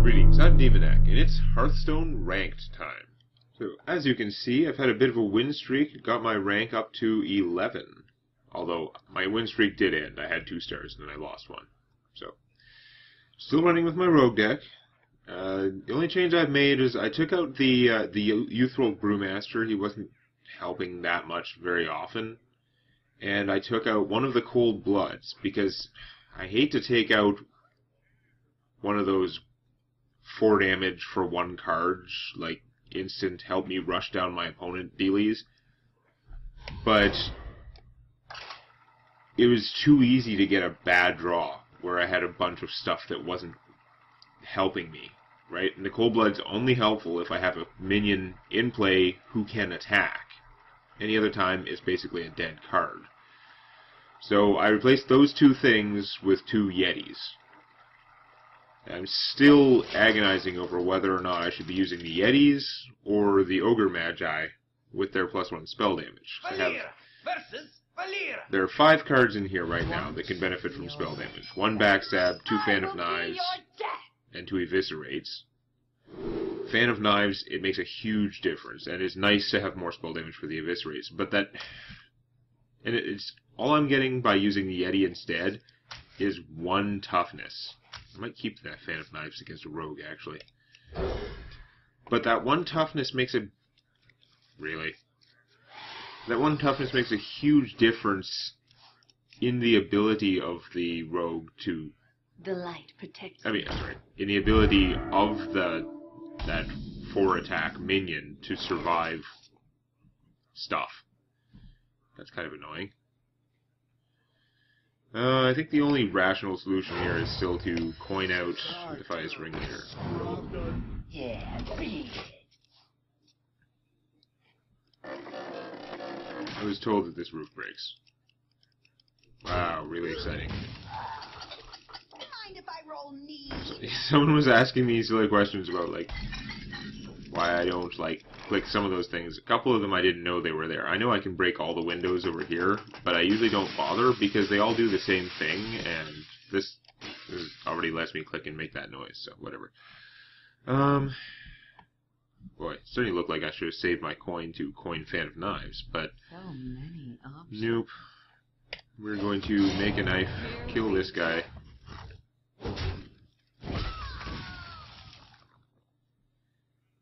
Greetings, I'm Demonac, and it's Hearthstone Ranked time. So, as you can see, I've had a bit of a win streak, got my rank up to 11. Although, my win streak did end. I had 2 stars, and then I lost 1. So, still running with my rogue deck. The only change I've made is I took out the Youthful Brewmaster. He wasn't helping that much very often. And I took out one of the Cold Bloods, because I hate to take out one of those 4 damage for 1 card, like instant help me rush down my opponent dealies. But it was too easy to get a bad draw, where I had a bunch of stuff that wasn't helping me, right? And the Cold Blood's only helpful if I have a minion in play who can attack. Any other time, it's basically a dead card. So I replaced those 2 things with 2 Yetis. I'm still agonizing over whether or not I should be using the Yetis or the Ogre Magi with their +1 spell damage. There are 5 cards in here right now that can benefit from spell damage. 1 Backstab, 2 Fan of Knives, and 2 Eviscerates. Fan of Knives, it makes a huge difference, and it's nice to have more spell damage for the Eviscerates, but that... And it's all I'm getting by using the Yeti instead is 1 toughness. I might keep that Fan of Knives against a rogue, actually. But that 1 toughness makes a... Really? That 1 toughness makes a huge difference in the ability of the rogue to... The light protects. I mean, sorry. In the ability of that 4 attack minion to survive stuff. That's kind of annoying. I think the only rational solution here is still to coin out Defias Ringleader. Yeah, bring it. I was told that this roof breaks. Wow, really exciting. Mind if I roll knee? Someone was asking me silly questions about, like, why I don't, like, click some of those things. A couple of them I didn't know they were there. I know I can break all the windows over here, but I usually don't bother because they all do the same thing, and this already lets me click and make that noise, so whatever. Boy, it certainly looked like I should have saved my coin to coin Fan of Knives, but So many options. nope. We're going to make a knife, kill this guy.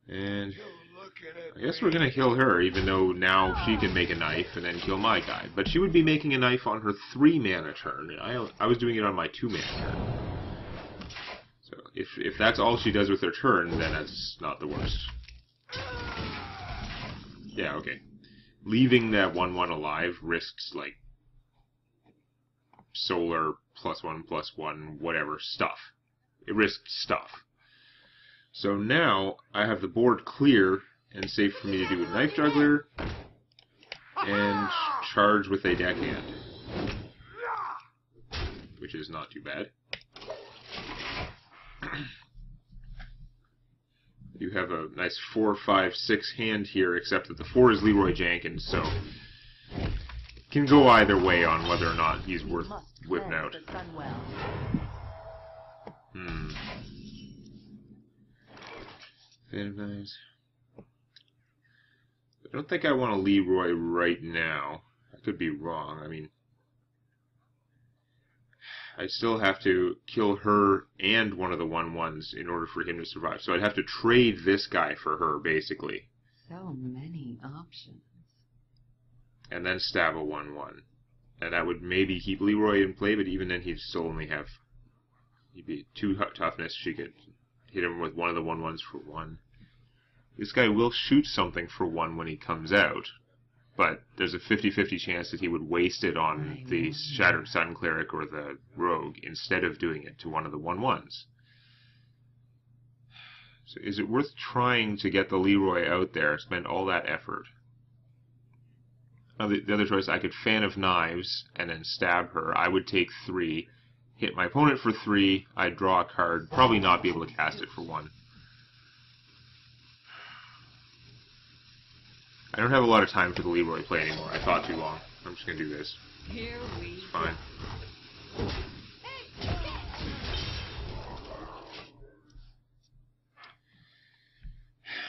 And I guess we're going to kill her, even though now she can make a knife and then kill my guy. But she would be making a knife on her 3-mana turn, and I was doing it on my 2-mana turn. So if that's all she does with her turn, then that's not the worst. Yeah, okay. Leaving that 1/1 alive risks, like, solar +1/+1, whatever, stuff. It risks stuff. So now I have the board clear and safe for me to do a Knife Juggler and charge with a deckhand, which is not too bad. You have a nice 4, 5, 6 hand here, except that the 4 is Leroy Jenkins, so it can go either way on whether or not he's worth whipping out. Fan of Knives. I don't think I want to Leroy right now. I could be wrong. I mean, I still have to kill her and one of the 1/1s in order for him to survive. So I'd have to trade this guy for her, basically. So many options. And then stab a 1/1. And that would maybe keep Leroy in play, but even then he'd still only have... He'd be 2 toughness. She could hit him with one of the 1/1s for 1. This guy will shoot something for 1 when he comes out, but there's a 50-50 chance that he would waste it on the Shattered Sun Cleric or the Rogue instead of doing it to one of the 1/1s. So is it worth trying to get the Leroy out there, spend all that effort? Now, the other choice, I could Fan of Knives and then stab her. I would take 3, hit my opponent for 3, I'd draw a card, probably not be able to cast it for 1. I don't have a lot of time for the Leroy play anymore. I thought too long. I'm just going to do this. It's fine.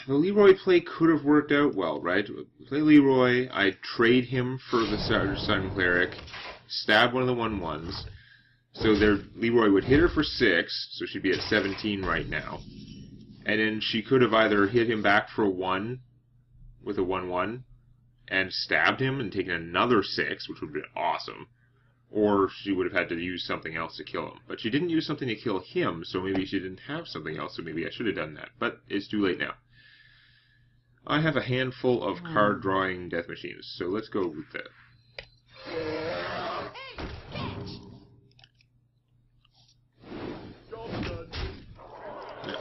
The Leroy play could have worked out well, right? Play Leroy, I trade him for the Sun Cleric, stab one of the 1/1s, so Leroy would hit her for 6, so she'd be at 17 right now. And then she could have either hit him back for a 1 with a 1/1 and stabbed him and taken another 6, which would have been awesome. Or she would have had to use something else to kill him. But she didn't use something to kill him, so maybe she didn't have something else, so maybe I should have done that. But it's too late now. I have a handful of card-drawing death machines, so let's go with that.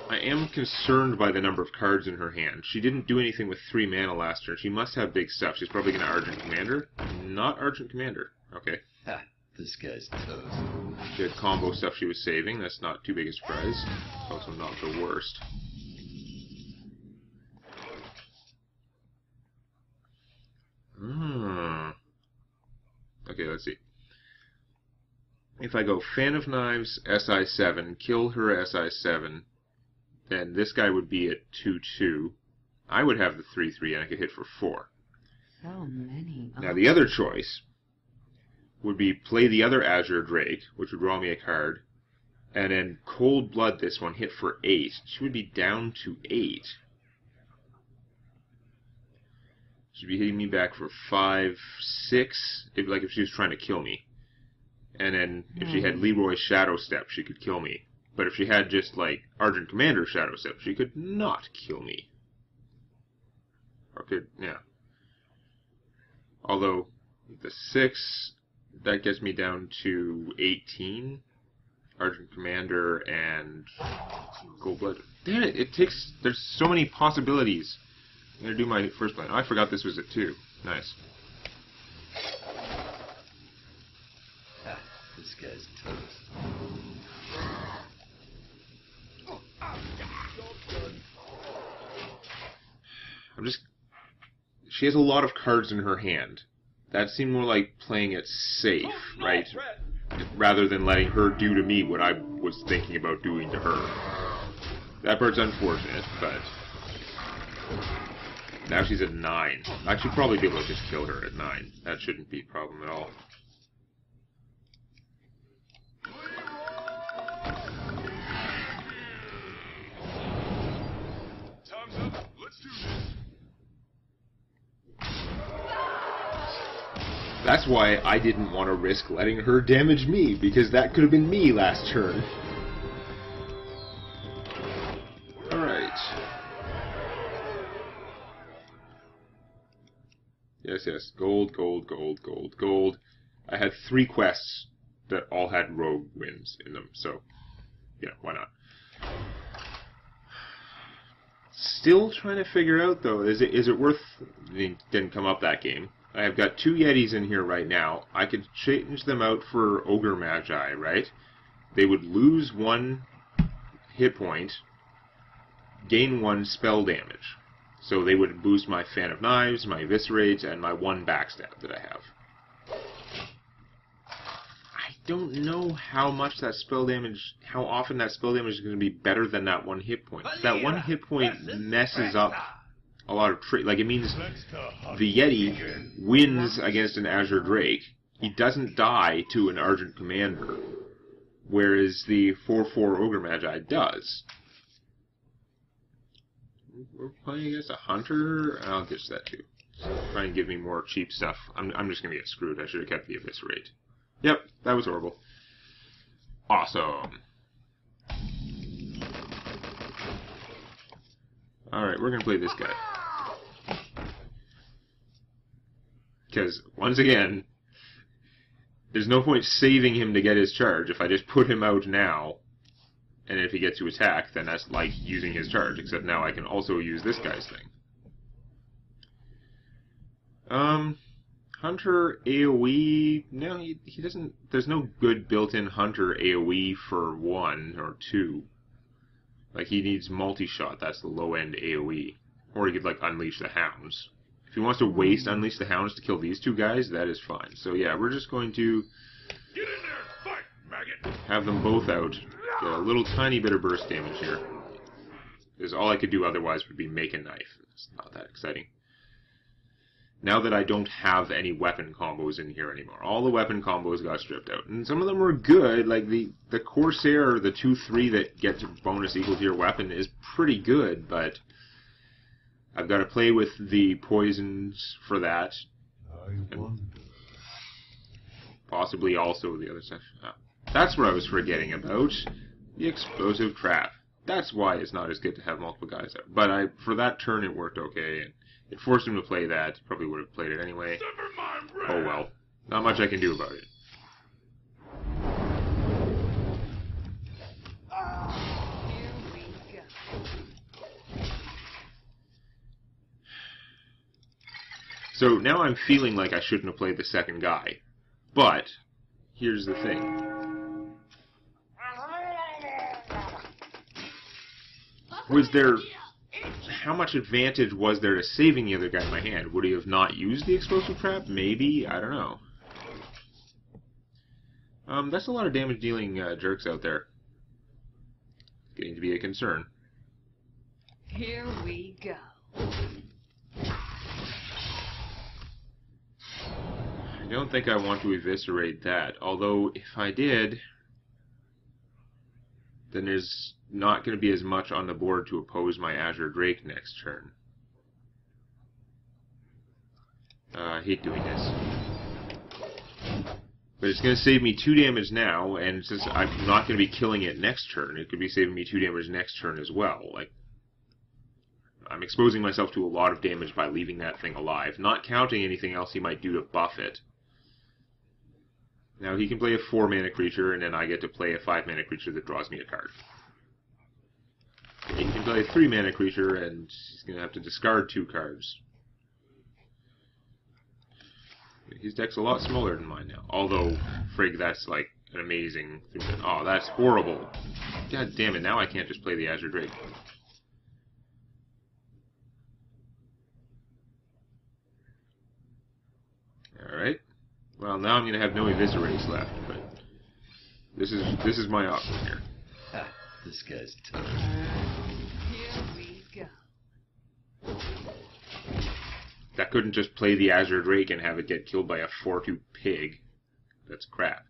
I am concerned by the number of cards in her hand. She didn't do anything with 3 mana last turn. She must have big stuff. She's probably going to Argent Commander. Not Argent Commander. Okay. Ha, this guy's toast. Good combo stuff she was saving. That's not too big a surprise. Also not the worst. Okay, let's see. If I go Fan of Knives, SI7, kill her SI7, then this guy would be at 2/2. I would have the 3/3 and I could hit for 4. So many. Now the other choice would be play the other Azure Drake, which would draw me a card, and then Cold Blood this one, hit for 8. She would be down to 8. She'd be hitting me back for 5, 6, if she was trying to kill me. And then if she had Leroy Shadow Step, she could kill me. But if she had just, like, Argent Commander Shadow Step, she could not kill me. Or could, yeah. Although, the 6, that gets me down to 18. Argent Commander and Cold Blood. Damn it, there's so many possibilities. I'm going to do my first plan. Oh, I forgot this was at 2. Nice. Ha, this guy's toast. She has a lot of cards in her hand. That seemed more like playing it safe, right? Rather than letting her do to me what I was thinking about doing to her. That part's unfortunate, but now she's at 9. I should probably be able to just kill her at 9. That shouldn't be a problem at all. Time's up. Let's do this. That's why I didn't want to risk letting her damage me, because that could have been me last turn. Alright. Yes. Gold, gold, gold, gold, gold. I had 3 quests that all had rogue wins in them, so, yeah, why not? Still trying to figure out, though, is it worth... It didn't come up that game. I've got 2 Yetis in here right now. I could change them out for Ogre Magi, right? They would lose 1 hit point, gain 1 spell damage. So they would boost my Fan of Knives, my Eviscerate, and my 1 backstab that I have. I don't know how much that spell damage, how often that spell damage is going to be better than that 1 hit point. That 1 hit point messes up a lot of like, it means the Yeti wins against an Azure Drake. He doesn't die to an Argent Commander, whereas the 4/4 Ogre Magi does. We're playing against a Hunter? I'll ditch that too. Try and give me more cheap stuff. I'm just going to get screwed. I should have kept the Eviscerate. Yep, that was horrible. Awesome. Alright, we're going to play this guy. Because, once again, there's no point saving him to get his charge. If I just put him out now, and if he gets to attack, then that's like using his charge, except now I can also use this guy's thing. Hunter AoE, no, he doesn't, there's no good built-in Hunter AoE for 1 or 2. Like, he needs multi-shot, that's the low-end AoE. Or he could, like, Unleash the Hounds. If he wants to waste Unleash the Hounds to kill these 2 guys, that is fine. So yeah, we're just going to Get in there, fight, maggot. have them both out. Get a little tiny bit of burst damage here. Because all I could do otherwise would be make a knife. It's not that exciting. Now that I don't have any weapon combos in here anymore. All the weapon combos got stripped out. And some of them were good, like the Corsair, the 2-3 that gets bonus equal to your weapon is pretty good, but I've got to play with the poisons for that. And possibly also the other stuff. Oh, that's what I was forgetting about. The explosive trap. That's why it's not as good to have multiple guys out. But for that turn it worked okay. And it forced him to play that. Probably would have played it anyway. Oh well. Not much I can do about it. Here we go. So now I'm feeling like I shouldn't have played the second guy. But here's the thing. Was there... How much advantage was there to saving the other guy in my hand? Would he have not used the explosive trap? Maybe? I don't know. That's a lot of damage dealing jerks out there. Getting to be a concern. Here we go. I don't think I want to eviscerate that. Although, if I did, then there's not going to be as much on the board to oppose my Azure Drake next turn. I hate doing this. But it's going to save me 2 damage now, and since I'm not going to be killing it next turn, it could be saving me 2 damage next turn as well. Like, I'm exposing myself to a lot of damage by leaving that thing alive, not counting anything else he might do to buff it. Now he can play a 4-mana creature, and then I get to play a 5-mana creature that draws me a card. He can play a 3-mana creature, and he's going to have to discard 2 cards. His deck's a lot smaller than mine now. Although, frig, that's like an amazing thing. Oh, that's horrible. God damn it, now I can't just play the Azure Drake. Alright. Well, now I'm going to have no eviscerates left, but this is my option here. Ha, this guy's toast. Here we go. That couldn't just play the Azure Drake and have it get killed by a 4-2 pig. That's crap.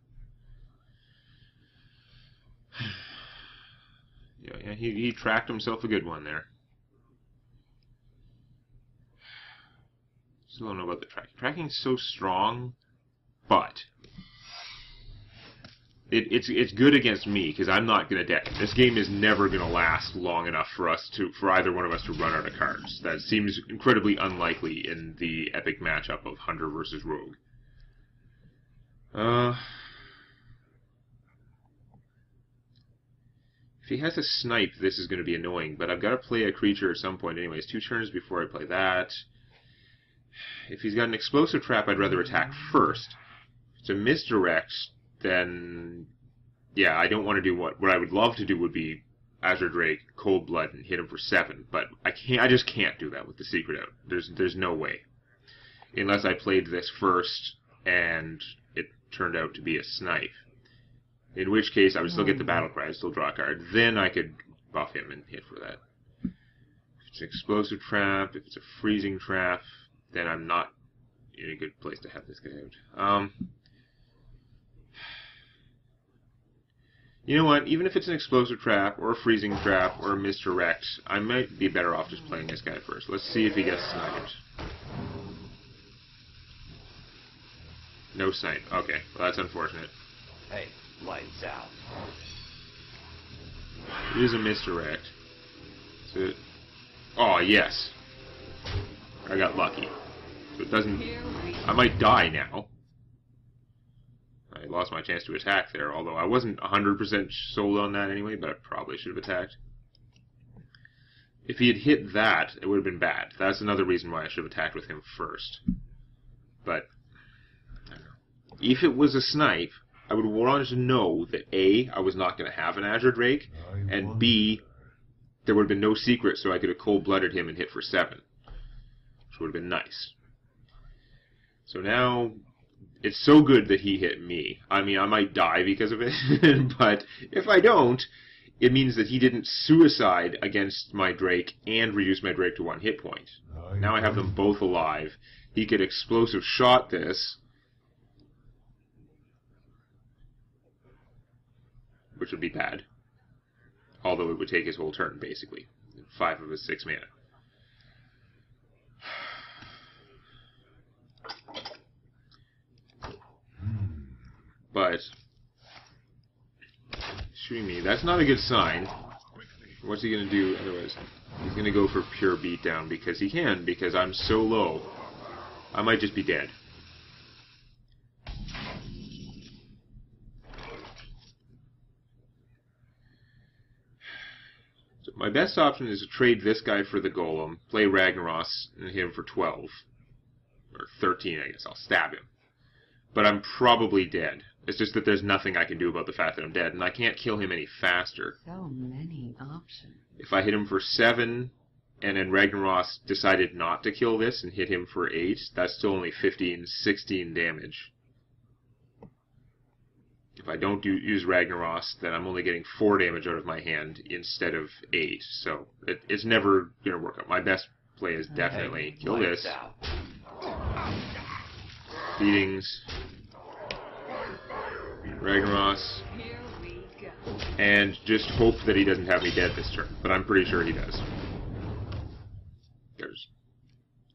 Yeah, he tracked himself a good one there. Still don't know about the tracking. Tracking's so strong, but it's good against me because I'm not gonna deck. This game is never gonna last long enough for either one of us to run out of cards. That seems incredibly unlikely in the epic matchup of Hunter versus Rogue. If he has a snipe, this is going to be annoying, but I've got to play a creature at some point anyways. 2 turns before I play that. If he's got an explosive trap, I'd rather attack first. If it's a misdirect, then yeah, I don't want to do what I would love to do would be Azure Drake, Cold Blood, and hit him for 7, but I just can't do that with the secret out. There's no way. Unless I played this first and it turned out to be a snipe. In which case, I would still get the battle cry, I'd still draw a card. Then I could buff him and hit for that. If it's an explosive trap, if it's a freezing trap, then I'm not in a good place to have this guy out. You know what? Even if it's an explosive trap, or a freezing trap, or a misdirect, I might be better off just playing this guy first. Let's see if he gets sniped. No snipe. Okay, well that's unfortunate. Hey, lights out. It is a misdirect. So, oh, yes. I got lucky. So it doesn't... I might die now. I lost my chance to attack there, although I wasn't 100% sold on that anyway, but I probably should have attacked. If he had hit that, it would have been bad. That's another reason why I should have attacked with him first. But, I don't know. If it was a snipe, I would want to know that A, I was not going to have an Azure Drake, and B, there would have been no secret so I could have cold-blooded him and hit for 7. Which would have been nice. So now, it's so good that he hit me. I mean, I might die because of it, but if I don't, it means that he didn't suicide against my Drake and reduce my Drake to 1 hit point. Now I have them both alive. He could explosive shot this, which would be bad. Although it would take his whole turn, basically. 5 of his 6 mana. But shooting me, that's not a good sign. What's he going to do otherwise? He's going to go for pure beatdown because he can, because I'm so low. I might just be dead. So my best option is to trade this guy for the Golem, play Ragnaros, and hit him for 12. Or 13, I guess. I'll stab him. But I'm probably dead. It's just that there's nothing I can do about the fact that I'm dead, and I can't kill him any faster. So many options. If I hit him for 7, and then Ragnaros decided not to kill this and hit him for 8, that's still only 15, 16 damage. If I don't use Ragnaros, then I'm only getting 4 damage out of my hand instead of 8, so it's never going to work out. My best play is definitely kill Lights this. out. Beatings. Ragnaros. Here we go. And just hope that he doesn't have me dead this turn. But I'm pretty sure he does.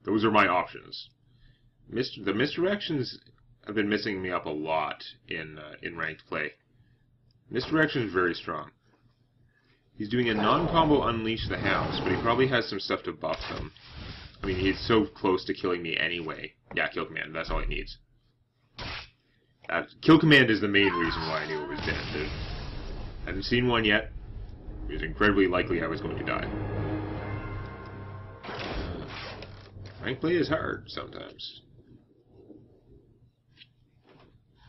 Those are my options. The misdirections have been messing me up a lot in ranked play. Misdirection is very strong. He's doing a non-combo Unleash the Hounds, but he probably has some stuff to buff them. I mean, he's so close to killing me anyway. Yeah, Kill Command, that's all he needs. Kill Command is the main reason why I knew it was dead. I hadn't seen one yet. It was incredibly likely I was going to die. Rank play is hard sometimes.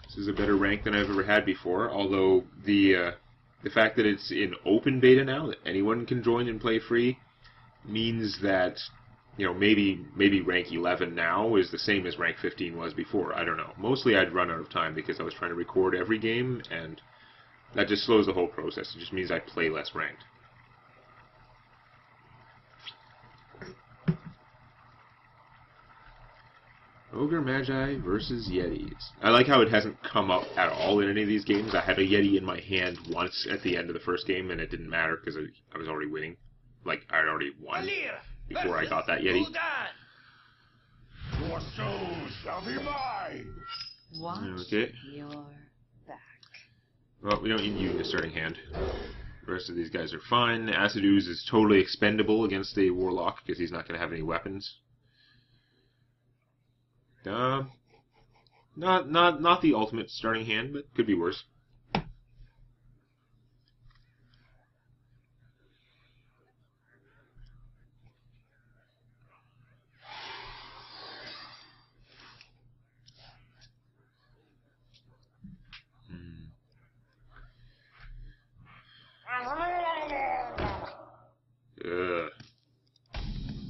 This is a better rank than I've ever had before, although the fact that it's in open beta now, that anyone can join and play free, means that, you know, maybe rank 11 now is the same as rank 15 was before. I don't know. Mostly I'd run out of time because I was trying to record every game, and that just slows the whole process. It just means I play less ranked. Ogre Magi versus Yetis. I like how it hasn't come up at all in any of these games. I had a Yeti in my hand once at the end of the first game, and it didn't matter because I was already winning. Like, I'd already won before I got that Yeti. Your soul shall be mine. Watch Okay. your back. Well, we don't need you in the starting hand. The rest of these guys are fine. Acid Ooze is totally expendable against a Warlock because he's not going to have any weapons. Not the ultimate starting hand, but could be worse.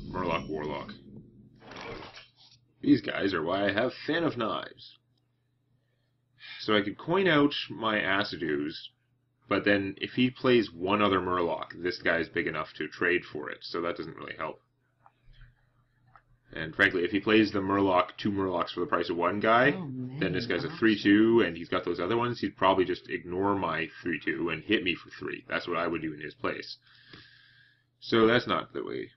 Murloc Warlock. These guys are why I have Fan of Knives. So I could coin out my Acid Ooze, but then if he plays one other Murloc, this guy's big enough to trade for it, so that doesn't really help. And frankly, if he plays the Murloc, 2 Murlocs for the price of 1 guy, then this guy's a 3-2, and he's got those other ones, he'd probably just ignore my 3-2 and hit me for 3. That's what I would do in his place. So that's not the way.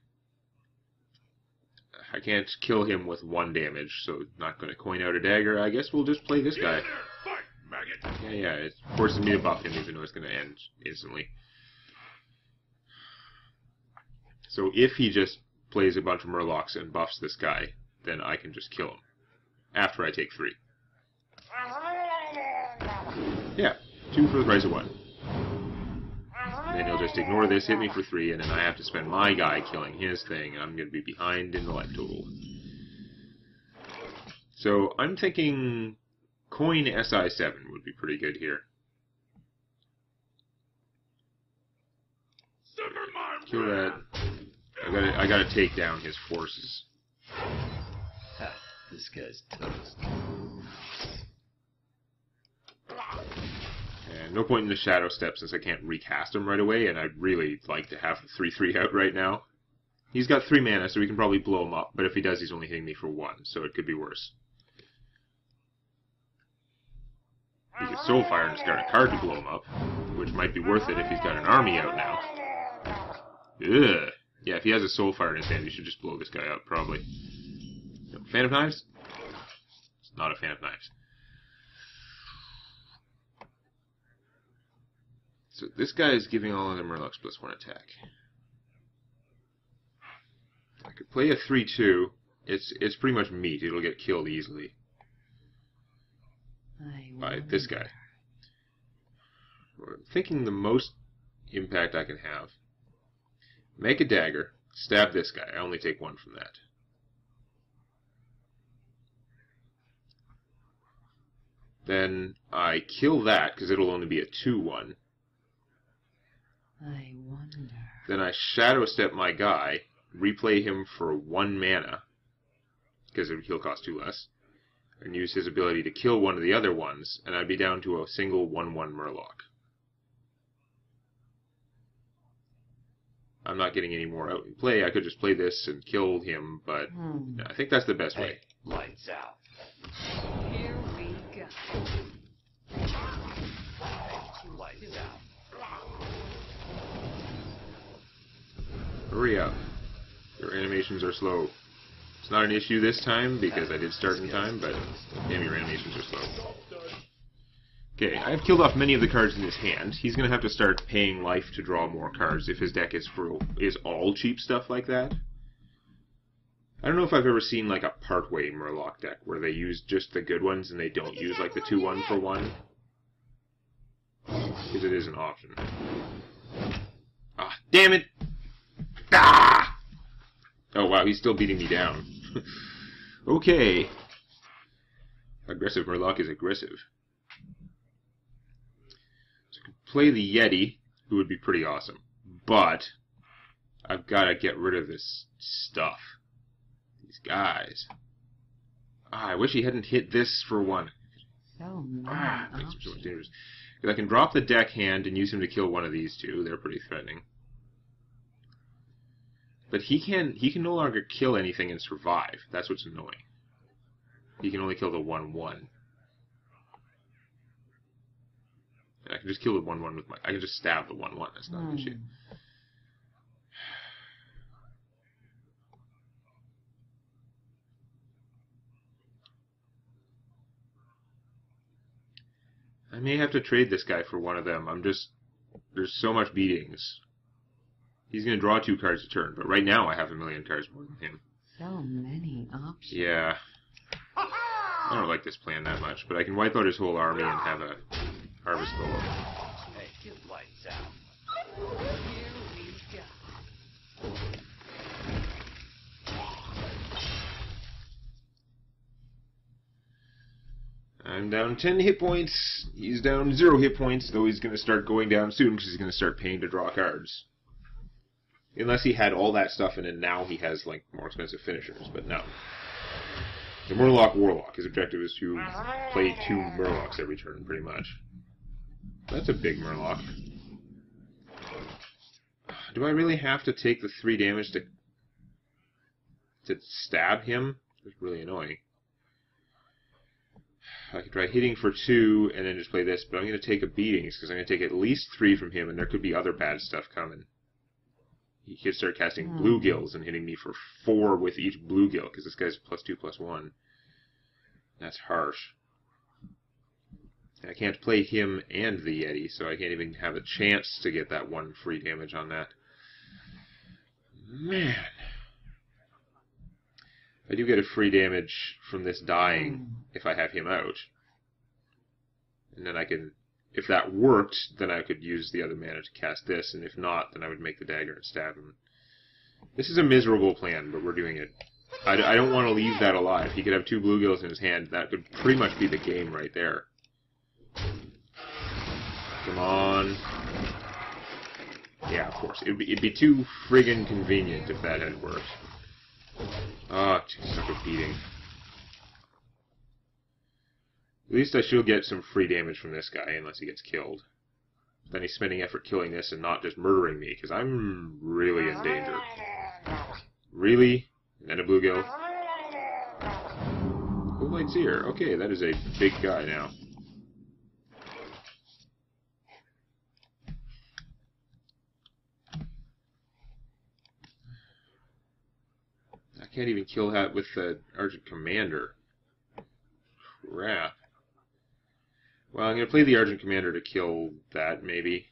I can't kill him with 1 damage, so not going to coin out a dagger. I guess we'll just play this guy. Fight, maggot. Yeah, it forces me to buff him even though it's going to end instantly. So if he just plays a bunch of Murlocs and buffs this guy, then I can just kill him. After I take 3. Yeah, 2 for the price of 1. Then he'll just ignore this, hit me for 3, and then I have to spend my guy killing his thing, and I'm going to be behind in the life total. So I'm thinking coin SI7 would be pretty good here. Kill that. I gotta take down his forces. Ha, this guy's toast. Yeah, no point in the Shadow Step since I can't recast him right away, and I'd really like to have the 3/3 out right now. He's got 3 mana, so we can probably blow him up, but if he does, he's only hitting me for 1, so it could be worse. He could Soulfire and discard a card to blow him up, which might be worth it if he's got an army out now. Ugh. Yeah, if he has a Soulfire in his hand, he should just blow this guy up, probably. Fan of Knives? It's not a Fan of Knives. So this guy is giving all other Murlocs +1 attack. I could play a 3/2. It's pretty much meat. It'll get killed easily by this guy. I'm thinking the most impact I can have. Make a dagger. Stab this guy. I only take 1 from that. Then I kill that, because it'll only be a 2/1. I wonder. Then I Shadow Step my guy, replay him for 1 mana, because he'll cost 2 less, and use his ability to kill one of the other ones, and I'd be down to a single 1/1 Murloc. I'm not getting any more out in play. I could just play this and kill him, but I think that's the best way. Lights out. Here we go. Lights out. Hurry up. Your animations are slow. It's not an issue this time, because I did start in time, but damn, your animations are slow. Okay, I've killed off many of the cards in his hand. He's going to have to start paying life to draw more cards if his deck is all cheap stuff like that. I don't know if I've ever seen like a partway Murloc deck where they use just the good ones and they don't use like the 2/1 for 1. Because it is an option. Ah, damn it! Ah! Oh wow, he's still beating me down. Okay. Aggressive Murloc is aggressive. So I could play the Yeti, who would be pretty awesome. But I've got to get rid of this stuff. These guys. Ah, I wish he hadn't hit this for 1. So many Makes him so much options. dangerous. Because I can drop the deck hand and use him to kill one of these 2. They're pretty threatening. But he can no longer kill anything and survive. That's what's annoying. He can only kill the 1/1. And I can just kill the 1/1 with my... I can just stab the 1/1. That's not an issue. I may have to trade this guy for one of them. There's so much beatings. He's going to draw 2 cards a turn, but right now I have 1,000,000 cards more than him. So many options. Yeah. I don't like this plan that much, but I can wipe out his whole army and have a Harvest Golem. Hey, lights out. Here we go. I'm down 10 hit points. He's down 0 hit points, though he's going to start going down soon because he's going to start paying to draw cards. Unless he had all that stuff and then now he has like more expensive finishers, but no. The Murloc Warlock, his objective is to play 2 Murlocs every turn, pretty much. That's a big Murloc. Do I really have to take the 3 damage to stab him? It's really annoying. I could try hitting for 2 and then just play this, but I'm going to take a beatings because I'm going to take at least 3 from him and there could be other bad stuff coming. He could start casting bluegills and hitting me for 4 with each bluegill, because this guy's +2/+1. That's harsh. And I can't play him and the Yeti, so I can't even have a chance to get that 1 free damage on that. Man. I do get a free damage from this dying if I have him out. And then I can... If that worked, then I could use the other mana to cast this, and if not, then I would make the dagger and stab him. This is a miserable plan, but we're doing it. I don't want to leave that alive. He could have 2 bluegills in his hand. That could pretty much be the game right there. Come on. Yeah, of course. It'd be too friggin' convenient if that had worked. Ah, such a beating. At least I should get some free damage from this guy, unless he gets killed. then he's spending effort killing this and not just murdering me, because I'm really in danger. Really? And then a bluegill. Light's here. Okay, that is a big guy now. I can't even kill that with the Argent Commander. Crap. Well, I'm going to play the Argent Commander to kill that, maybe.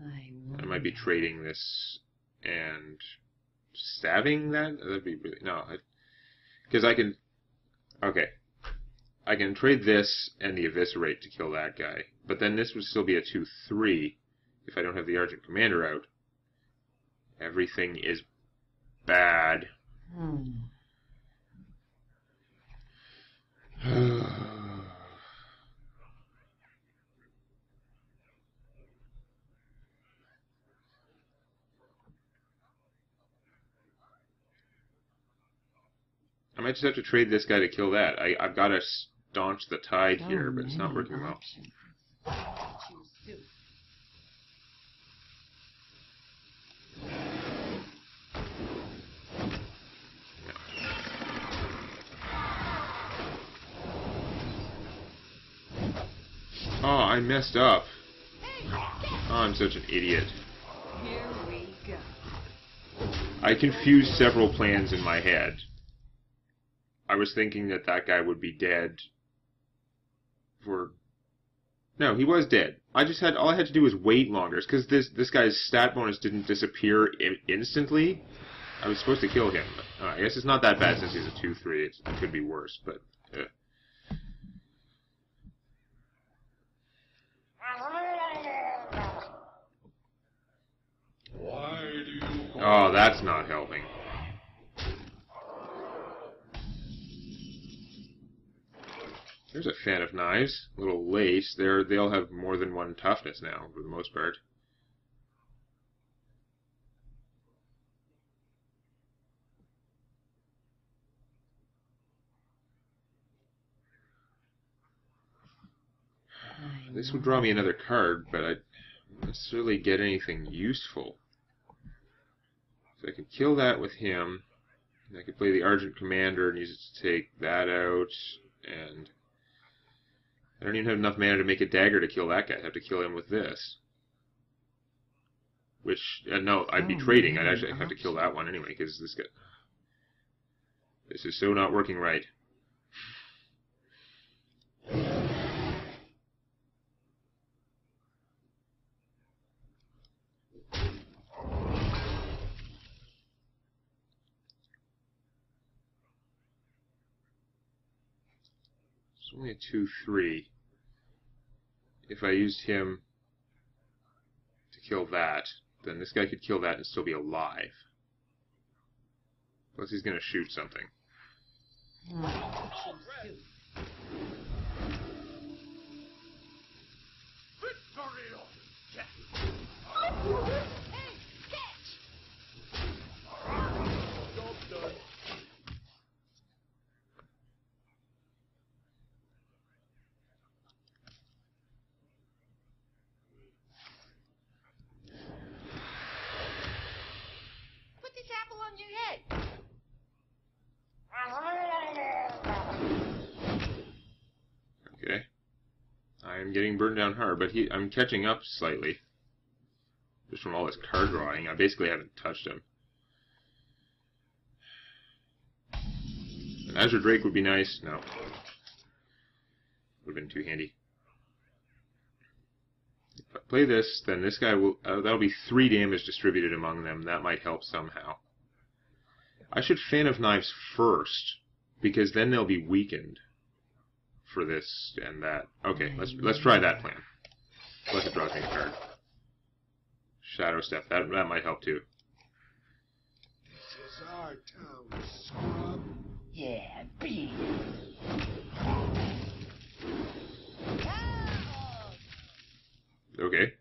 I might be trading this and stabbing that? That'd be really... No, because I can... Okay. I can trade this and the Eviscerate to kill that guy. But then this would still be a 2-3 if I don't have the Argent Commander out. Everything is bad. I might just have to trade this guy to kill that. I've got to staunch the tide here, but it's not working well. Oh, I messed up. Oh, I'm such an idiot. Here we go. I confused several plans in my head. I was thinking that that guy would be dead for... No, he was dead. All I had to do was wait longer, because this guy's stat bonus didn't disappear instantly. I was supposed to kill him. But, I guess it's not that bad since he's a 2-3. It could be worse, but... Why do you... Oh, that's not helping. There's a Fan of Knives. A little late. They'll have more than one toughness now, for the most part. This would draw me another card, but I don't necessarily get anything useful. So I could kill that with him. And I could play the Argent Commander and use it to take that out. And I don't even have enough mana to make a dagger to kill that guy. I'd have to kill him with this. Which, no, I'd be trading. I'd actually have to kill that one anyway, because this guy... This is so not working right. It's only a 2-3. If I used him to kill that, then this guy could kill that and still be alive. Plus he's going to shoot something. Put this apple on your head. Okay. I am getting burned down hard, but I'm catching up slightly. Just from all this card drawing. I basically haven't touched him. An Azure Drake would be nice. No. Would have been too handy. If I play this, then this guy will... that'll be 3 damage distributed among them. That might help somehow. I should Fan of Knives first, because then they'll be weakened for this and that. Okay, let's try that plan. Plus it draws me a card. Shadow Step, that might help too. This is our town, scrub. Yeah, beat. Okay.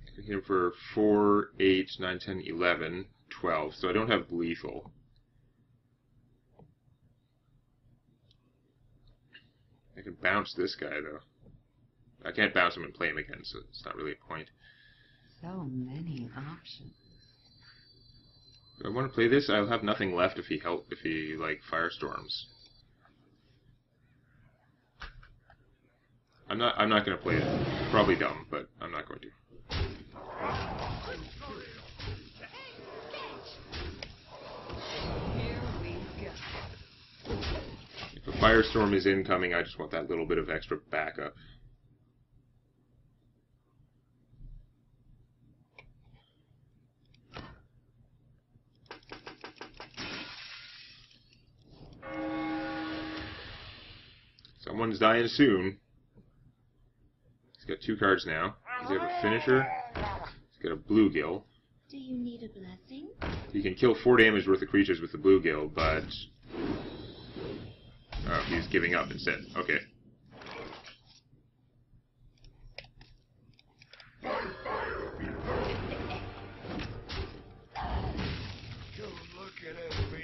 I hit him for 4, 8, 9, 10, 11, 12, so I don't have lethal. I can bounce this guy, though. I can't bounce him and play him again, so it's not really a point. So many options. If I want to play this, I'll have nothing left if he like firestorms. I'm not going to play it. Probably dumb, but I'm not going to. Here we go. If a firestorm is incoming, I just want that little bit of extra backup. Someone's dying soon. He's got 2 cards now. He's got a finisher. He's got a bluegill. Do you need a blessing? He can kill 4 damage worth of creatures with the bluegill, but... oh, he's giving up instead. Okay. You're looking at me.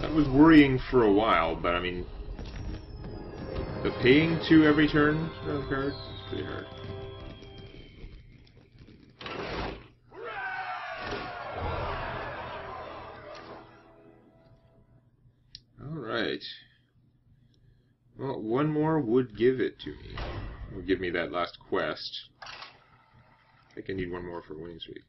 That was worrying for a while, but I mean... the paying 2 every turn for the card is pretty hard. Alright. Well, one more would give it to me. Would give me that last quest. I think I need one more for winning streak.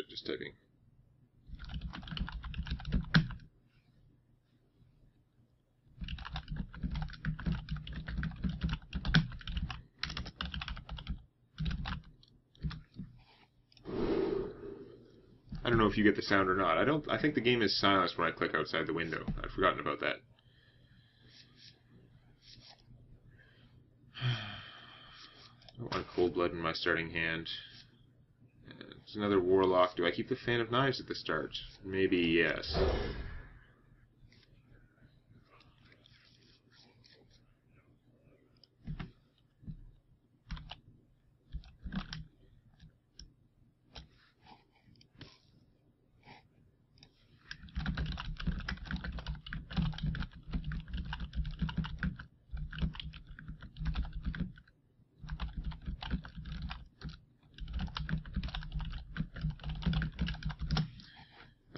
Just typing. I don't know if you get the sound or not. I think the game is silenced when I click outside the window. I'd forgotten about that. I don't want cold blood in my starting hand. It's another warlock. Do I keep the Fan of Knives at the start? Maybe yes.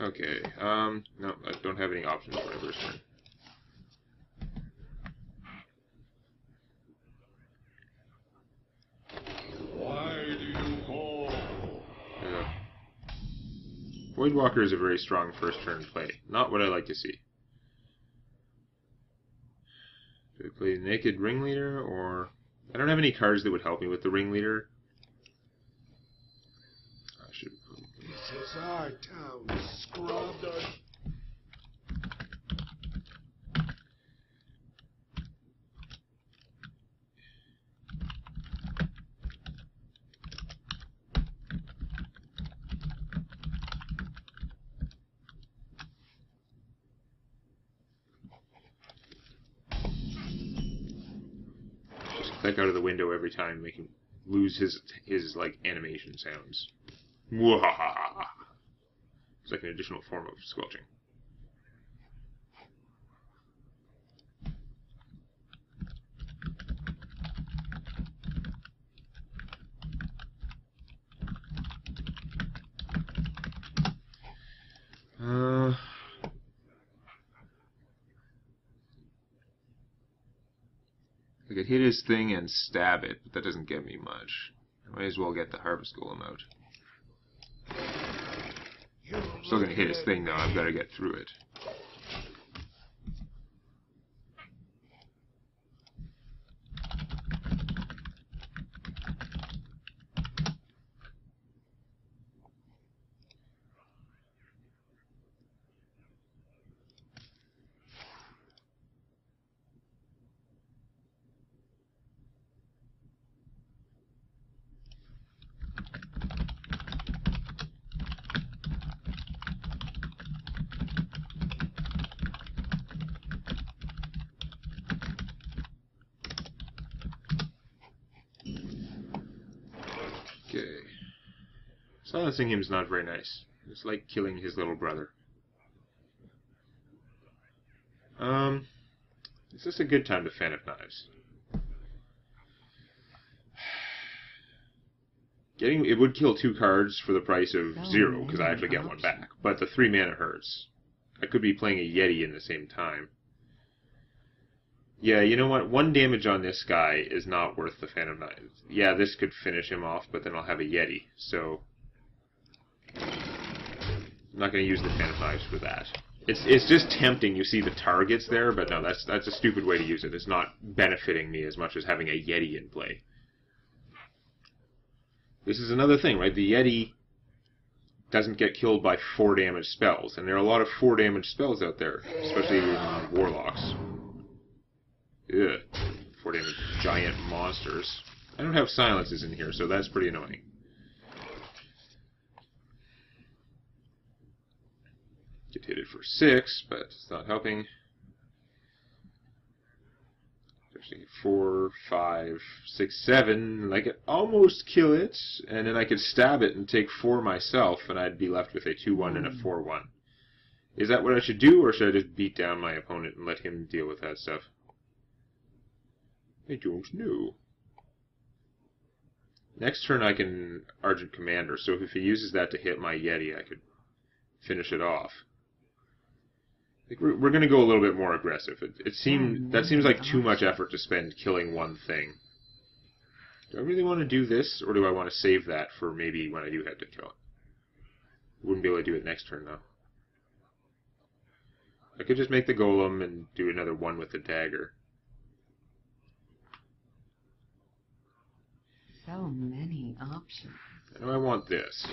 Okay, no, I don't have any options for my first turn. Why do you call? Voidwalker is a very strong first turn play. Not what I like to see. Do I play Naked Ringleader, or... I don't have any cards that would help me with the Ringleader. I should... This is our town, scrub. just click out of the window every time, make him lose his like animation sounds. Mwahaha. It's like an additional form of squelching. I could hit his thing and stab it, but that doesn't get me much. I might as well get the Harvest Golem out. I'm still gonna hit his thing though, I've gotta get through it. Silencing him is not very nice. It's like killing his little brother. Is this a good time to Fan of Knives? It would kill 2 cards for the price of 0, because I actually get 1 back. But the 3 mana hurts. I could be playing a Yeti in the same time. Yeah, you know what? 1 damage on this guy is not worth the Fan of Knives. Yeah, this could finish him off, but then I'll have a Yeti. So I'm not going to use the Fan of Knives for that. It's just tempting. You see the targets there, but no, that's a stupid way to use it. It's not benefiting me as much as having a Yeti in play. This is another thing, right? The Yeti doesn't get killed by 4 damage spells, and there are a lot of 4 damage spells out there, especially in Warlocks. Ugh. 4 damage giant monsters. I don't have silences in here, so that's pretty annoying. Get hit it for 6, but it's not helping. Actually, 4, 5, 6, 7. I could almost kill it, and then I could stab it and take 4 myself, and I'd be left with a 2-1 and a 4-1. Is that what I should do, or should I just beat down my opponent and let him deal with that stuff? I don't know. Next turn I can Argent Commander, so if he uses that to hit my Yeti, I could finish it off. I think we're going to go a little bit more aggressive. That seems like too much effort to spend killing 1 thing. Do I really want to do this, or do I want to save that for maybe when I do have to kill it? Wouldn't be able to do it next turn, though. I could just make the Golem and do another 1 with the dagger. So many options. And I want this.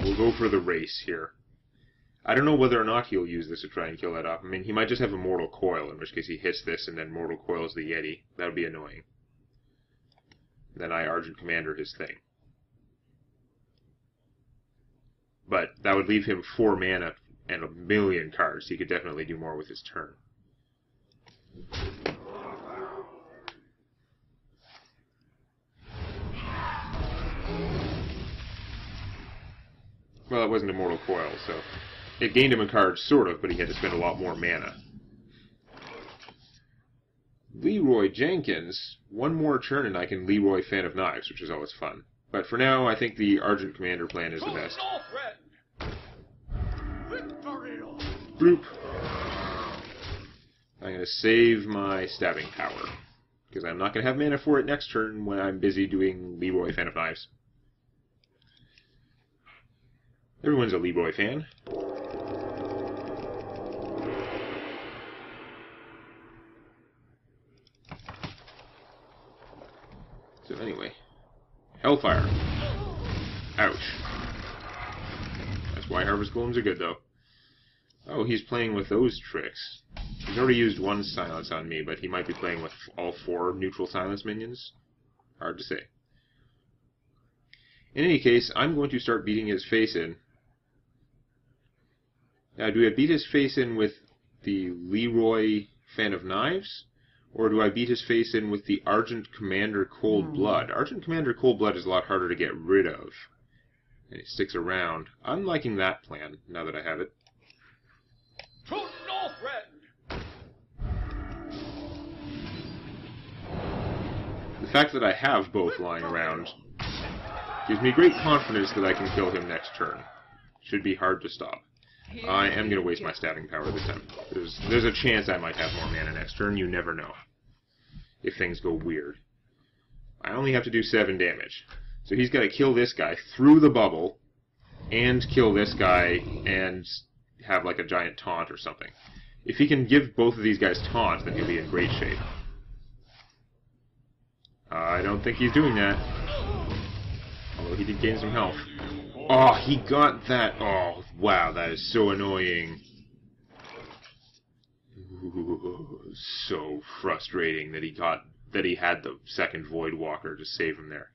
We'll go for the race here. I don't know whether or not he'll use this to try and kill that off. I mean, he might just have a Mortal Coil, in which case he hits this and then Mortal Coils the Yeti. That would be annoying. Then I Argent Commander his thing. But that would leave him 4 mana and 1,000,000 cards. He could definitely do more with his turn. Well, it wasn't a Mortal Coil, so it gained him a card, sort of, but he had to spend a lot more mana. Leroy Jenkins, 1 more turn and I can Leroy Fan of Knives, which is always fun. But for now, I think the Argent Commander plan is the best. Bloop. I'm going to save my Stabbing Power, because I'm not going to have mana for it next turn when I'm busy doing Leroy Fan of Knives. Everyone's a Leroy fan. So anyway, Hellfire. Ouch. That's why Harvest Golems are good, though. Oh, he's playing with those tricks. He's already used 1 silence on me, but he might be playing with all 4 neutral silence minions. Hard to say. In any case, I'm going to start beating his face in. Now, do I beat his face in with the Leroy Fan of Knives? Or do I beat his face in with the Argent Commander Cold Blood? Argent Commander Cold Blood is a lot harder to get rid of. And it sticks around. I'm liking that plan, now that I have it. The fact that I have both lying around gives me great confidence that I can kill him next turn. Should be hard to stop. I am going to waste my Stabbing Power this time. There's a chance I might have more mana next turn. You never know. If things go weird. I only have to do 7 damage. So he's got to kill this guy through the bubble, and kill this guy, and have like a giant taunt or something. If he can give both of these guys taunts, then he'll be in great shape. I don't think he's doing that. Although he did gain some health. Oh, he got that. Oh, wow, that is so annoying. Ooh, so frustrating that he had the second Void Walker to save him there.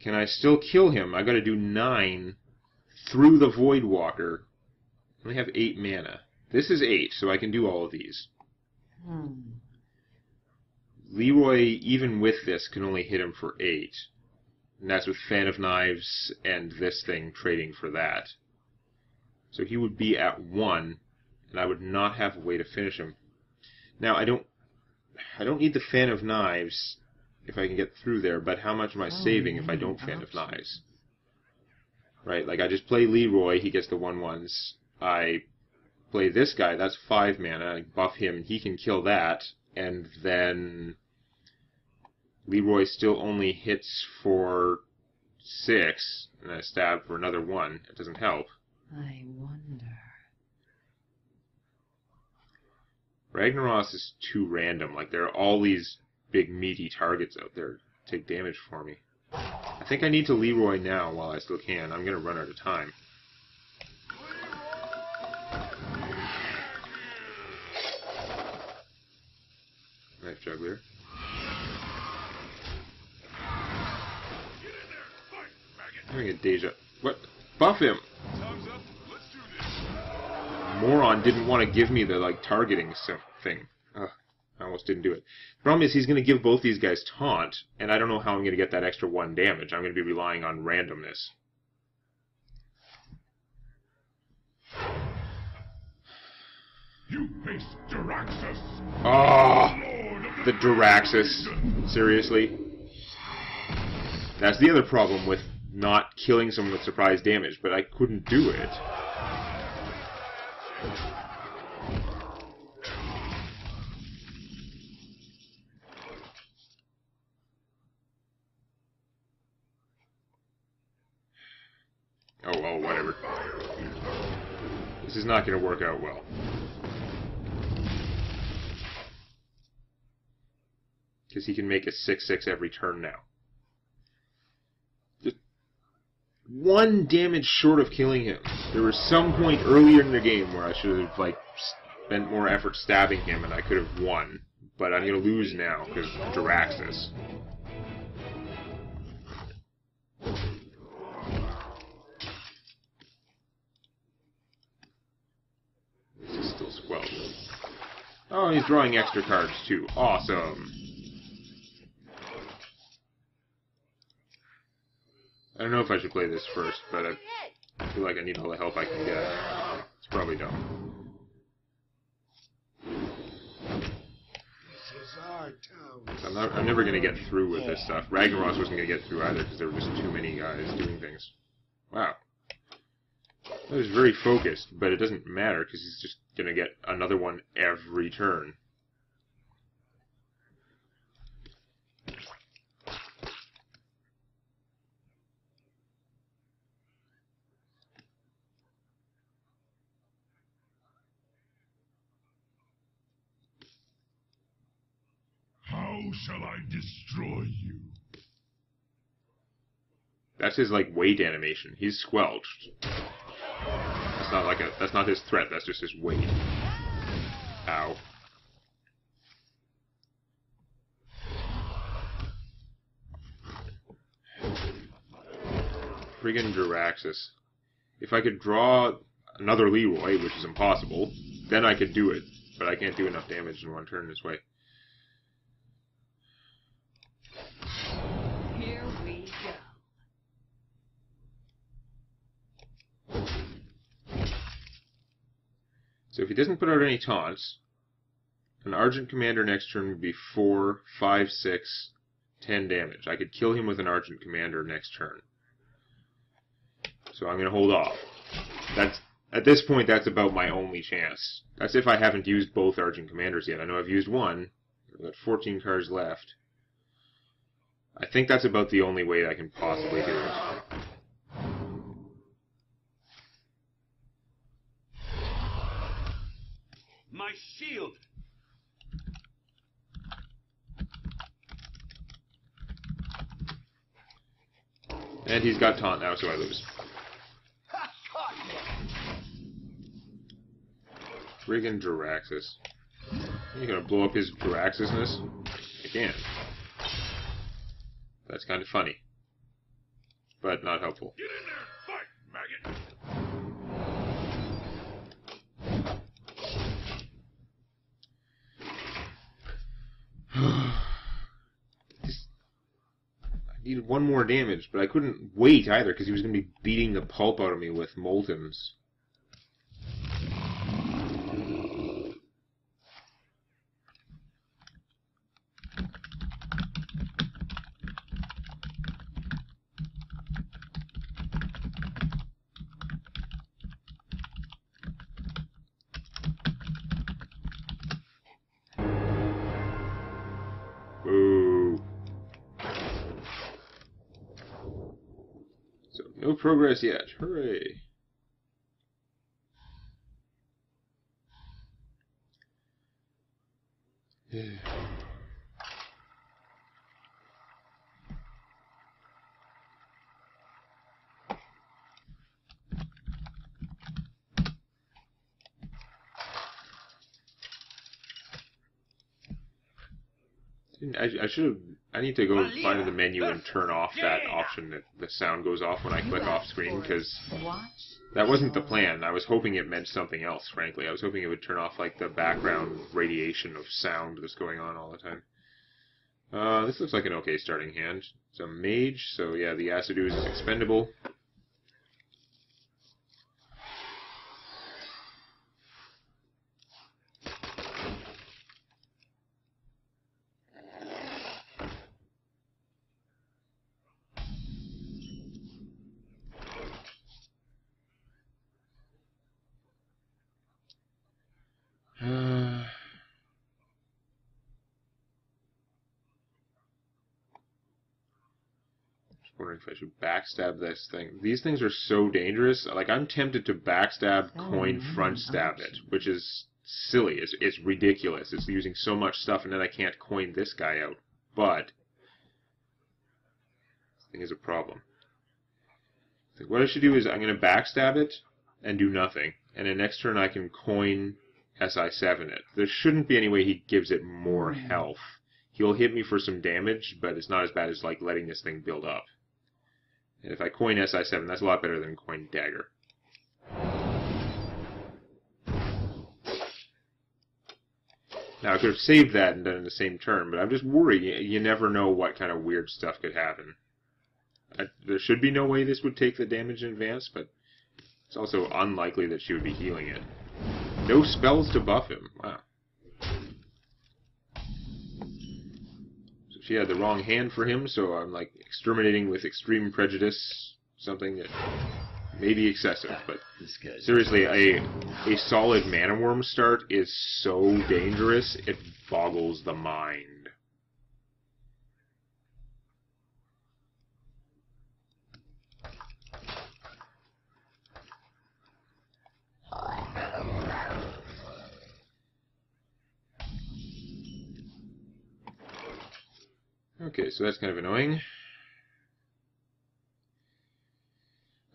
Can I still kill him? I gotta do 9 through the Voidwalker. I only have 8 mana. This is 8, so I can do all of these. Leroy, even with this, can only hit him for 8. And that's with Fan of Knives and this thing trading for that. So he would be at 1, and I would not have a way to finish him. Now, I don't need the Fan of Knives if I can get through there, but how much am I saving if I don't Fan of Knives? Right, like I just play Leroy, he gets the 1/1s. I play this guy, that's 5 mana, I buff him, he can kill that, and then Leroy still only hits for 6, and I stab for another 1. It doesn't help. I wonder. Ragnaros is too random. Like, there are all these big meaty targets out there to take damage for me. I think I need to Leroy now while I still can. I'm going to run out of time. Knife Juggler. Having a deja... What? Buff him! Moron didn't want to give me the, like, targeting thing. Ugh, I almost didn't do it. Problem is, he's going to give both these guys taunt, and I don't know how I'm going to get that extra 1 damage. I'm going to be relying on randomness. You face Diraxus. Oh, the Diraxus. Seriously? That's the other problem with not killing someone with surprise damage, but I couldn't do it. Oh, well, whatever. This is not going to work out well. Because he can make a 6/6 every turn now. Just 1 damage short of killing him. There was some point earlier in the game where I should have, like, spent more effort stabbing him and I could have won. But I'm going to lose now because of Diraxus. Oh, he's drawing extra cards too. Awesome. I don't know if I should play this first, but I feel like I need all the help I can get. It's probably dumb. This is our town. I'm never going to get through with this stuff. Ragnaros wasn't going to get through either because there were just too many guys doing things. Wow. That was very focused, but it doesn't matter because he's just going to get another one every turn. How shall I destroy you? That's his, like, weight animation. He's squelched. That's not his threat, that's just his weight. Ow. Friggin' Diraxus. If I could draw another Leroy, which is impossible, then I could do it. But I can't do enough damage in 1 turn this way. Here we go. So if he doesn't put out any taunts, an Argent Commander next turn would be 4, 5, 6, 10 damage. I could kill him with an Argent Commander next turn. So I'm going to hold off. At this point, that's about my only chance. That's if I haven't used both Argent Commanders yet. I know I've used 1. I've got 14 cards left. I think that's about the only way I can possibly do it. My shield! And he's got taunt now, so I lose. Friggin' Diraxus. You gonna blow up his Diraxusness? I can. That's kind of funny. but not helpful. Get in there and fight, maggot! I needed one more damage, but I couldn't wait either because he was going to be beating the pulp out of me with Moltens. Boo. So, no progress yet. Hooray. I should have. I need to go find the menu and turn off that option that the sound goes off when I click off screen, because that wasn't the plan. I was hoping it meant something else, frankly. I was hoping it would turn off like the background radiation of sound that's going on all the time. This looks like an okay starting hand. It's a mage, so yeah, the acid ooze is expendable. Wondering if I should backstab this thing. These things are so dangerous. Like, I'm tempted to backstab, coin, front stab it, which is silly. It's ridiculous. It's using so much stuff, and then I can't coin this guy out. But this thing is a problem. I think what I should do is I'm going to backstab it and do nothing, and then next turn I can coin SI7 it. There shouldn't be any way he gives it more health. He'll hit me for some damage, but it's not as bad as like letting this thing build up. And if I coin SI7, that's a lot better than coin Dagger. Now, I could have saved that and done it in the same turn, but I'm just worried. You never know what kind of weird stuff could happen. There should be no way this would take the damage in advance, but it's also unlikely that she would be healing it. No spells to buff him. Wow. She had the wrong hand for him, so I'm like exterminating with extreme prejudice, something that may be excessive, but seriously, a solid Mana Worm start is so dangerous, it boggles the mind. Okay, so that's kind of annoying.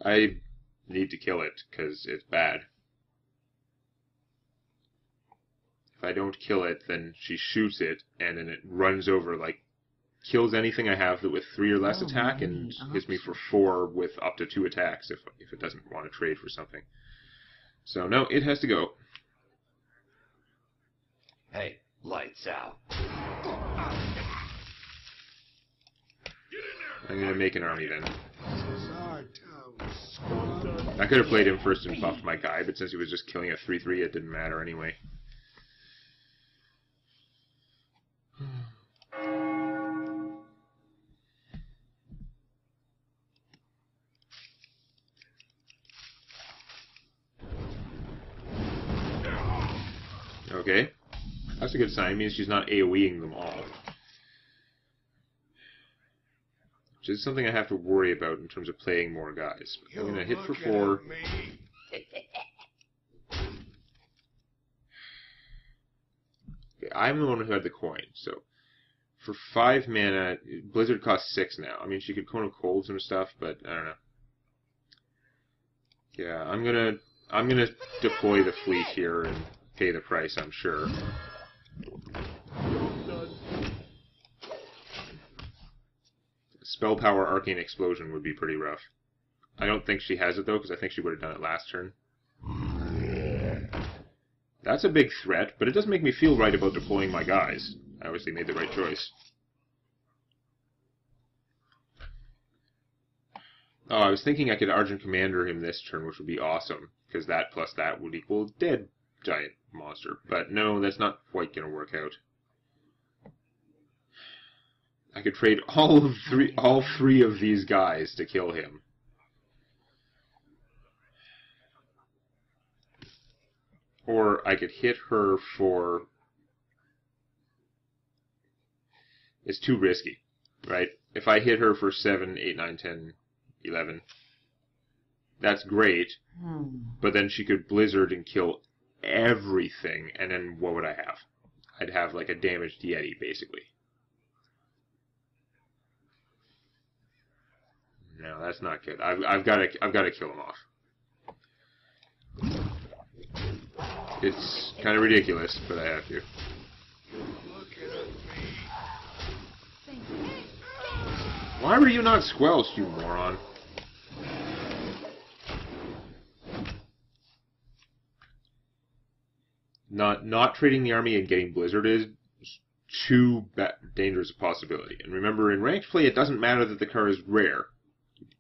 I need to kill it, because it's bad. If I don't kill it, then she shoots it, and then it runs over, like, kills anything I have with 3 or less attack, and hits me for 4 with up to 2 attacks, if it doesn't want to trade for something. So, no, it has to go. Hey, lights out. I'm going to make an army then. I could have played him first and buffed my guy, but since he was just killing a 3/3, it didn't matter anyway. Okay. That's a good sign. It means she's not AoEing them all. Which is something I have to worry about in terms of playing more guys. I'm going to hit for 4. Okay, I'm the one who had the coin, so for 5 mana, Blizzard costs 6 now. I mean, she could Cone of Cold some stuff, but I don't know. Yeah, I'm gonna deploy the fleet here and pay the price, I'm sure. Spell Power Arcane Explosion would be pretty rough. I don't think she has it, though, because I think she would have done it last turn. That's a big threat, but it does make me feel right about deploying my guys. I obviously made the right choice. Oh, I was thinking I could Argent Commander him this turn, which would be awesome, because that plus that would equal dead giant monster. But no, that's not quite going to work out. I could trade all three of these guys to kill him. Or I could hit her for... It's too risky, right? If I hit her for 7, 8, 9, 10, 11, that's great, but then she could Blizzard and kill everything, and then what would I have? I'd have like a damaged Yeti, basically. No, that's not good. I've got to kill him off. It's kind of ridiculous, but I have to. Why were you not squelched, you moron? Not trading the army and getting Blizzard is too dangerous a possibility. And remember, in ranked play, it doesn't matter that the card is rare.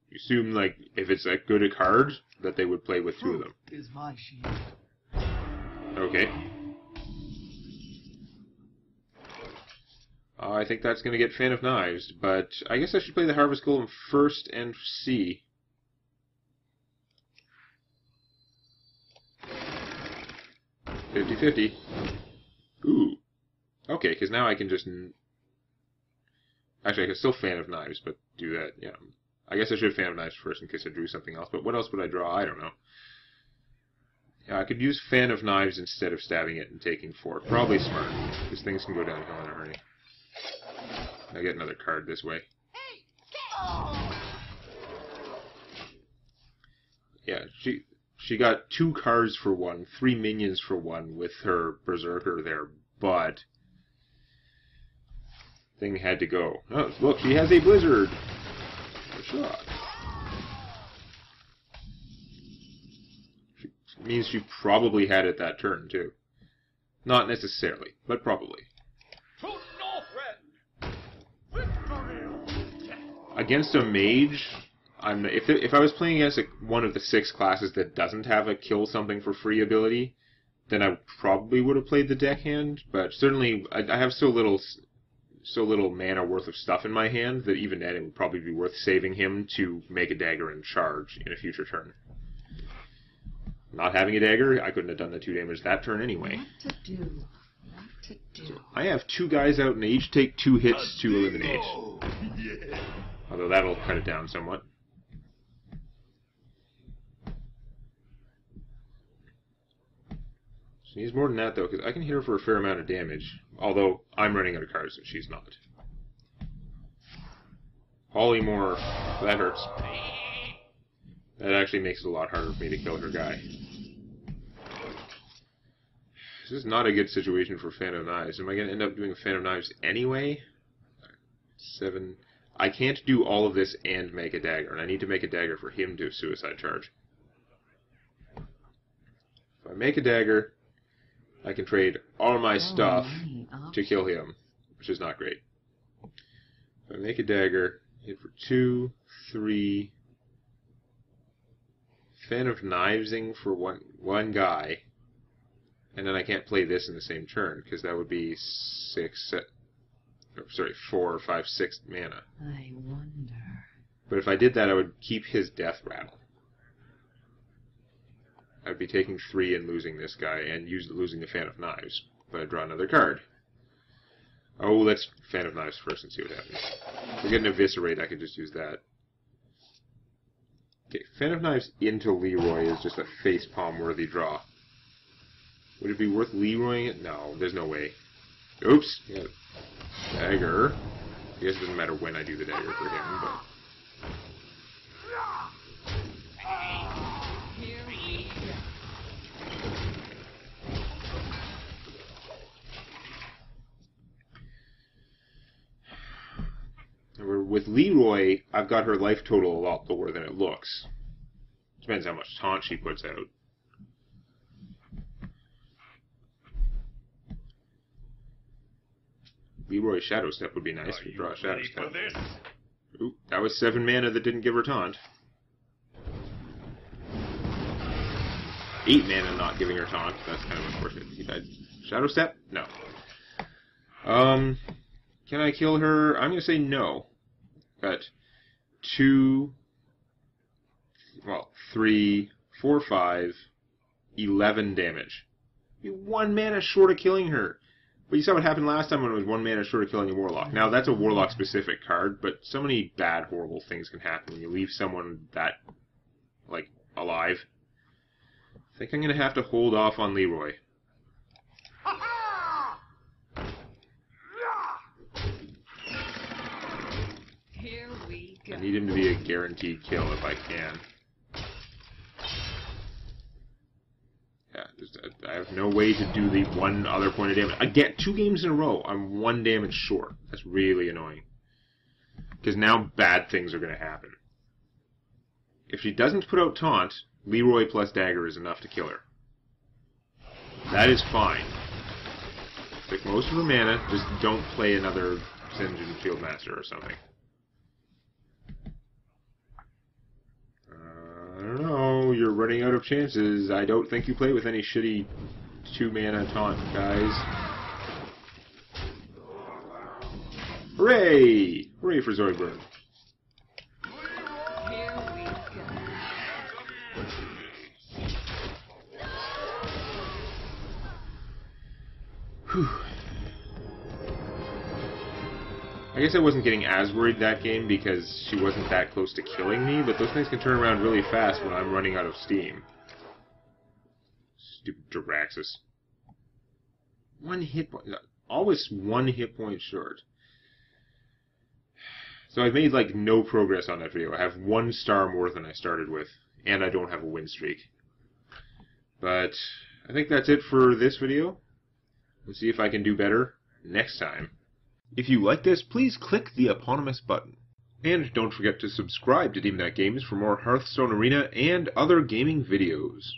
You assume, like, if it's a good card, that they would play with two of them. Is my shield. Okay. I think that's going to get Fan of Knives, but I guess I should play the Harvest Golem first and see. $50-50. Ooh. Okay, because now I can just... Actually, I can still Fan of Knives, but do that, yeah. I guess I should have Fan of Knives first in case I drew something else, but what else would I draw? I don't know. Yeah, I could use Fan of Knives instead of stabbing it and taking 4. Probably smart, because things can go downhill in a hurry. I get another card this way. Yeah, she got 2 cards for 1, 3 minions for 1 with her Berserker there, but thing had to go. Oh, look, she has a Blizzard! A shot. Means she probably had it that turn, too. Not necessarily, but probably. Against a mage, if I was playing against one of the 6 classes that doesn't have a kill something for free ability, then I probably would have played the deckhand, but certainly I have so little mana worth of stuff in my hand that even then it would probably be worth saving him to make a dagger and charge in a future turn. Not having a dagger, I couldn't have done the 2 damage that turn anyway. What to do? So I have 2 guys out and they each take 2 hits to eliminate. Although that'll cut it down somewhat. She needs more than that though, because I can hit her for a fair amount of damage. Although I'm running out of cards and she's not. Polymorph. That hurts. That actually makes it a lot harder for me to kill her guy. This is not a good situation for Fan of Knives. Am I going to end up doing a Fan of Knives anyway? 7. I can't do all of this and make a dagger, and I need to make a dagger for him to suicide charge. If I make a dagger, I can trade all my stuff to kill him, which is not great. If I make a dagger, hit for 2, 3... Fan of Knivesing for one guy, and then I can't play this in the same turn, because that would be 4, 5, 6 mana. I wonder. But if I did that, I would keep his Death Rattle. I'd be taking 3 and losing this guy, and losing the Fan of Knives. But I'd draw another card. Oh, let's Fan of Knives first and see what happens. If we get an Eviscerate, I could just use that. Okay, Fan of Knives into Leroy is just a facepalm-worthy draw. Would it be worth Leroying it? No, there's no way. Oops! Yeah. Dagger. I guess it doesn't matter when I do the dagger for him, but... with Leroy, I've got her life total a lot lower than it looks. Depends how much taunt she puts out. Leroy's Shadow Step would be nice if we draw a Shadow Step. Ooh, that was 7 mana that didn't give her taunt. 8 mana not giving her taunt. That's kind of unfortunate. He died. Shadow Step? No. Can I kill her? I'm going to say no. Got 2, well, 3, 4, 5, 11 damage. You're 1 mana short of killing her. But you saw what happened last time when it was 1 mana short of killing a Warlock. Now, that's a Warlock-specific card, but so many bad, horrible things can happen when you leave someone that, like, alive. I think I'm going to have to hold off on Leroy. Here we go. I need him to be a guaranteed kill if I can. Yeah, I have no way to do the 1 other point of damage. I get 2 games in a row. I'm 1 damage short. That's really annoying. Because now bad things are going to happen. If she doesn't put out taunt, Leroy plus dagger is enough to kill her. That is fine. Take most of her mana, just don't play another Sinjin Fieldmaster or something. I don't know, you're running out of chances. I don't think you play with any shitty 2 mana taunt, guys. Hooray! Hooray for Zoidberg. Here we go. Whew. I guess I wasn't getting as worried that game because she wasn't that close to killing me, but those things can turn around really fast when I'm running out of steam. Stupid Jiraxis. 1 hit point. Always 1 hit point short. So I've made, like, no progress on that video. I have 1 star more than I started with, and I don't have a win streak. But I think that's it for this video. Let's see if I can do better next time. If you like this, please click the eponymous button. And don't forget to subscribe to Demonac Games for more Hearthstone Arena and other gaming videos.